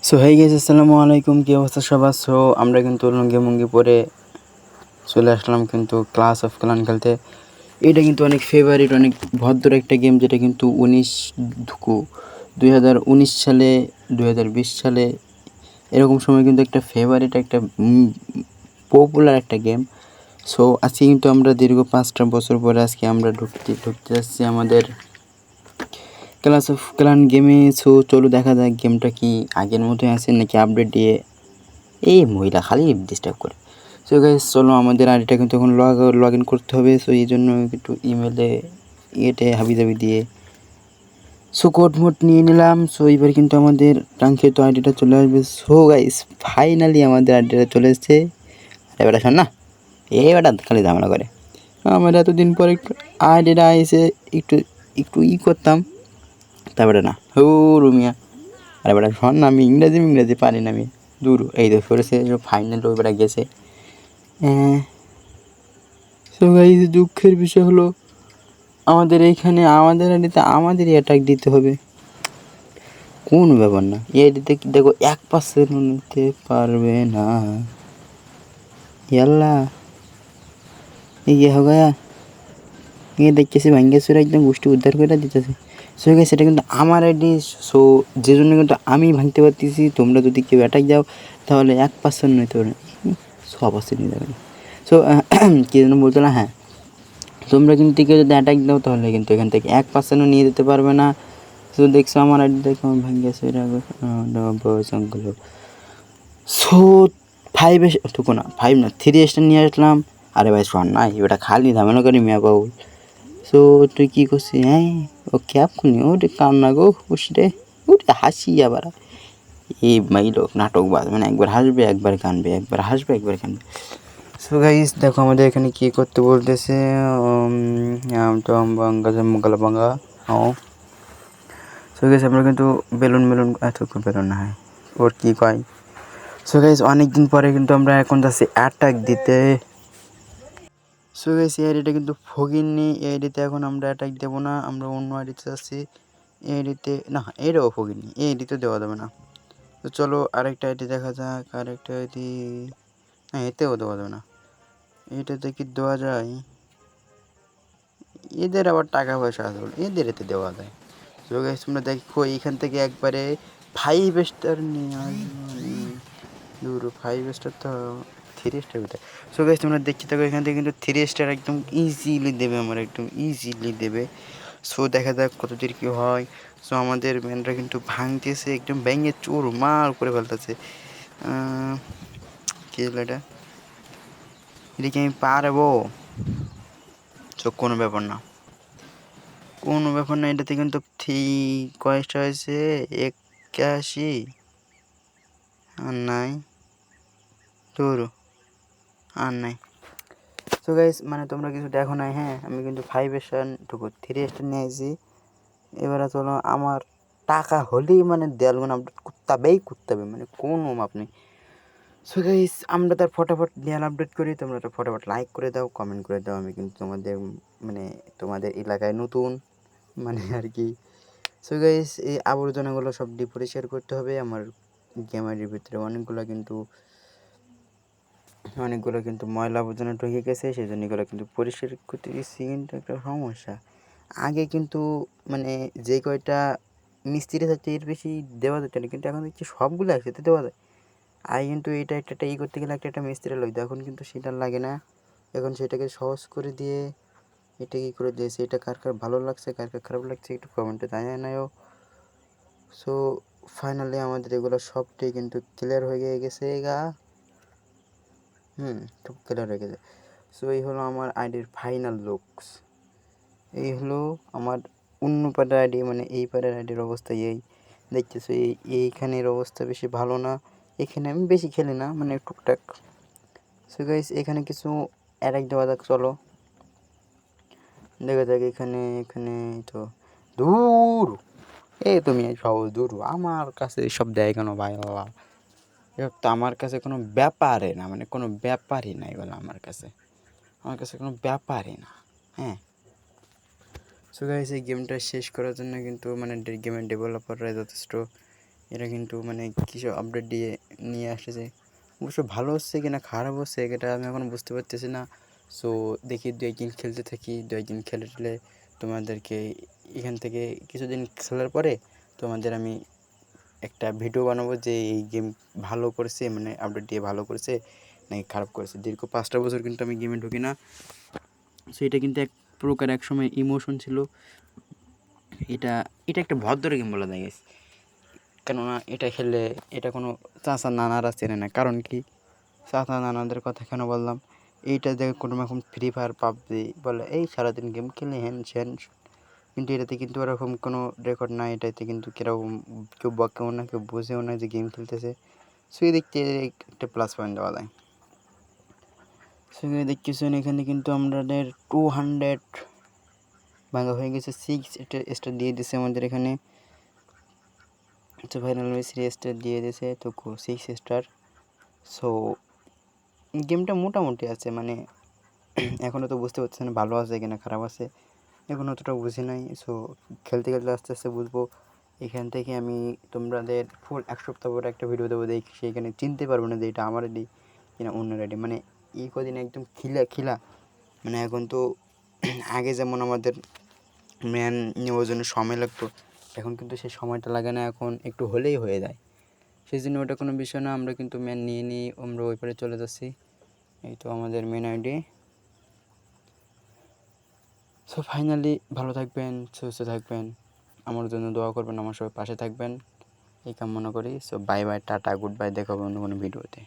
So hey guys, আসসালামু আলাইকুম। কী অবস্থা সবার? সো আমরা কিন্তু লুঙ্গি মুঙ্গি পরে চলে আসলাম কিন্তু ক্লাস অফ ক্লান খেলতে। এটা কিন্তু অনেক ফেভারিট, অনেক ভদ্র একটা গেম, যেটা কিন্তু 2019 সালে 2020 সালে এরকম সময় কিন্তু একটা ফেভারিট, একটা পপুলার একটা গেম। সো আজকে কিন্তু আমরা দীর্ঘ 5টা বছর পরে আজকে আমরা ঢুকতে যাচ্ছি আমাদের ক্লাস অফ ক্লান গেমে। সো চলো দেখা যাক গেমটা কি আগের মতোই আছে নাকি আপডেট দিয়ে এই মহিলা খালি ডিস্টার্ব করে। সো গাইস চলো, আমাদের আইডিটা কিন্তু এখন লগ ইন করতে হবে। সো এই জন্য একটু ইমেলে হাবিজাবি দিয়ে সো কোড মোড নিয়ে নিলাম। সো এবার কিন্তু আমাদের কাঙ্ক্ষিত আইডিটা চলে আসবে। সো গাইস ফাইনালি আমাদের আইডিটা চলে এসছে। আরে বেটা শোন না, বেটা খালি ঝামেলা করে। আমার এতদিন পরে একটু আইডিটা এসে একটু একটু করতাম, তারপরে না হো রুমিয়া। আরে বেটা শোন না, আমি ইংরাজি পারি না আমি। দূর এই তো সরেছে, ফাইনাল ওই বেটা গেছে। সো গাইস দুঃখের বিষয় হলো আমাদের এইখানে আমাদের আইডিতে আমাদেরই অ্যাটাক দিতে হবে। কোন ব্যাপার না, এই আইডিতে দেখো 1% নিতে পারবে না। ইয়াল্লা ইয়ে হো গয়া, ইয়ে দেখতেছি ভাঙ্গে সুরে একদম গোষ্ঠী উদ্ধার করে দিতেছে। সো গাইস এটা কিন্তু আমার আইডি। সো যে জন্য কিন্তু আমি ভাঙতে পারতেছি। তোমরা যদি কেউ অ্যাটাক দাও তাহলে 1% নিতে পারবে, 100% নিতে পারবে। সো কী যেন বলতো না, হ্যাঁ, তোমরা কিন্তু কেউ যদি অ্যাটাক দাও তাহলে কিন্তু এখান থেকে 1%ও নিয়ে যেতে পারবে না। তো দেখছো আমার আইডি দেখো ভাঙ্গে সুরে জঙ্গল। সো 5 টুকু না, 5 না, 3 স্টার নিয়ে আসলাম। আরে ভাই শোন না, এটা খালি ঝামেলা করি মিয়া বাউল। সো তুই কী করছিস? হ্যাঁ, ও ক্যাব খুনি ওরে কান্না গো, রে ওটা হাসি আবার। এই লোক নাটকবাজ, মানে একবার হাসবে একবার কানবে, একবার হাসবে একবার কানবে। সো গাইস দেখো আমাদের এখানে কী করতে বলতেছে। বাঙ্গা ও সো গাইস আমরা কিন্তু বেলুন এত বেলুন না হয় ওর কী কয়। সো গাইস অনেক দিন পরে কিন্তু আমরা এখন যাচ্ছি অ্যাটাক দিতে। সো গাইস এই আইডিটা কিন্তু ফগিনি, এই আইডিতে এখন আমরা অ্যাটাক দেবো না, আমরা অন্য আইডিতে যাচ্ছি। এই আইডিতে না, এটাও ফগিনি, এই আইডিতে দেওয়া যাবে না। তো চলো আরেকটা আইডি দেখা যাক, আরেকটা আইডি। হ্যাঁ, এতেও দেওয়া যাবে না, এটাতে কি দেওয়া যায়? এদের আবার টাকা পয়সা আছে, এদের এতে দেওয়া যায়। সো গাইস তোমরা দেখো এইখান থেকে একবারে 5 স্টার নিয়ে আসবো। দূর 5 স্টার তো 3 স্টার ভিতরে। সো গাইস তোমরা দেখতে থাকো, এখান থেকে কিন্তু 3 স্টার একদম ইজিলি দেবে, আমার একদম ইজিলি দেবে। সো দেখা যাক কত দূর কী হয়। সো আমাদের ম্যানরা কিন্তু ভাঙতেছে, একদম ভেঙে চুরমার করে ফেলতেছে। কী হলো এটা? এটা কি আমি পারবো? সো কোনো ব্যাপার না, এটাতে কিন্তু ঠিক কয়েকটা হয়েছে 81 আর নাই, তোর আর নাই। সো গাইস মানে তোমরা কিছু দেখো নাই, হ্যাঁ আমি কিন্তু 5 স্টার টুকু 3 স্টার নিয়ে আসছি। এবারে চলো আমার টাকা হলেই মানে দেয়ালগুলো আপডেট করতে হবে, মানে কোনো মাপ নেই। সো গাইস আমরা তার ফটাফট দেয়াল আপডেট করি, তোমরা তো ফটাফট লাইক করে দাও, কমেন্ট করে দাও। আমি কিন্তু তোমাদের এলাকায় নতুন, মানে আর কি। সো গাইস এই আবর্জনাগুলো সব পরিষ্কার করতে হবে। আমার গ্যামারির ভিতরে অনেকগুলো কিন্তু ময়লা আবর্জনা ঢুকে গেছে, সেই জন্য এগুলো কিন্তু পরিষ্কার করতে গেছি। কিন্তু একটা সমস্যা, আগে কিন্তু মানে যে কয়টা মিস্ত্রি থাকছে এর বেশি দেওয়া যেত না, কিন্তু এখন দেখছি সবগুলো একসাথে দেওয়া যায়। আগে কিন্তু এটা একটা করতে গেলে একটা মিস্ত্রি লাগতো, এখন কিন্তু সেটা লাগে না। এখন সেটাকে সহজ করে দিয়ে এটা কী করে দিয়েছে। এটা কার কার ভালো লাগছে, কার কার খারাপ লাগছে একটু কমেন্টে জানাও। সো ফাইনালি আমাদের এগুলো সবটাই কিন্তু ক্লিয়ার হয়ে গেছে সব ক্লিয়ার হয়ে গেছে। সো এই হলো আমার আইডির ফাইনাল লুকস। এই হলো আমার অন্য পাড়ার আইডি, মানে এই পাড়ার আইডির অবস্থা এই দেখতেছো। এইখানের অবস্থা বেশি ভালো না, এখানে আমি বেশি খেলি না, মানে টুকটাক। সো গাইস এখানে কিছু অ্যাটাক দেওয়া যাক, চলো দেখা যাক। এখানে এখানে তো দূর, তুমি সহজ দূর, আমার কাছে এসব দেয় কেন ভাই বাবা? এসব তো আমার কাছে কোনো ব্যাপারে না, মানে কোনো ব্যাপারই না এগুলো আমার কাছে কোনো ব্যাপারই না। হ্যাঁ, সো গাইস এই গেমটা শেষ করার জন্য কিন্তু মানে গেমের ডেভেলপাররা যথেষ্ট এরা কিন্তু মানে কিছু আপডেট দিয়ে নিয়ে আসতেছে, অবশ্য ভালো হচ্ছে কি না খারাপ হচ্ছে এটা আমি এখন বুঝতে পারতেছি না। সো দেখি 2-1 দিন খেলতে থাকি, 2-1 দিন খেলে টেলে তোমাদেরকে এখান থেকে কিছুদিন খেলার পরে তোমাদের আমি একটা ভিডিও বানাবো যে এই গেম ভালো করেছে, মানে আপডেট দিয়ে ভালো করেছে নাকি খারাপ করেছে। দীর্ঘ 5টা বছর কিন্তু আমি গেমে ঢুকি না। সো এটা কিন্তু এক প্রকার একসময় ইমোশন ছিল। এটা এটা একটা ভদ্র গেম বলা যায় গাইস, কেননা এটা খেললে এটা কোনো চাচা নানারা চেনে না। কারণ কি, চাচা নানাদের কথা কেন বললাম, এইটা দেখে কোনো রকম ফ্রি ফায়ার পাবজি বলে এই সারাদিন গেম খেলে হ্যান স্যান, কিন্তু এটাতে কিন্তু ওরকম কোনো রেকর্ড নাই। এটাতে কিন্তু কীরকম কেউ বকেও না, কেউ বোঝেও না যে গেম খেলতেছে। সো এই দিক থেকে একটা প্লাস পয়েন্ট দেওয়া যায়। সো এখানে দেখতেছেন এখানে কিন্তু আমাদের 200 ভাঙা হয়ে গেছে, 6 স্টার দিয়ে দিছে আমাদের এখানে। তো ফাইনাল 3 স্টার দিয়ে দিয়েছে, তো 6 স্টার। সো গেমটা মোটামুটি আছে, মানে এখনও তো বুঝতে পারছি না ভালো আছে কিনা খারাপ আছে, এখন অতটা বুঝি নাই। সো খেলতে খেলতে আস্তে আস্তে বুঝবো। এখান থেকে আমি তোমাদের ফুল 1 সপ্তাহ পরে একটা ভিডিও দেবো, দেখি সেইখানে চিনতে পারবো না যে এটা আমার আইডি কিনা অন্যের আইডি। মানে এই কদিন একদম খিলা, মানে এখন তো আগে যেমন আমাদের ম্যান নেওয়ার জন্য সময় লাগতো, এখন কিন্তু সেই সময়টা লাগে না, এখন একটু হলেই হয়ে যায়। সেই জন্য ওটা কোনো বিষয় না, আমরা কিন্তু ম্যান নিয়ে আমরা ওই পারে চলে যাচ্ছি। এই তো আমাদের মেন আইডি। সো ফাইনালি ভালো থাকবেন, সুস্থ থাকবেন, আমার জন্য দোয়া করবেন, আমার সবাই পাশে থাকবেন এই কামনা করি। So bye bye, tata, good bye, দেখা হবে অন্য কোনো ভিডিওতে।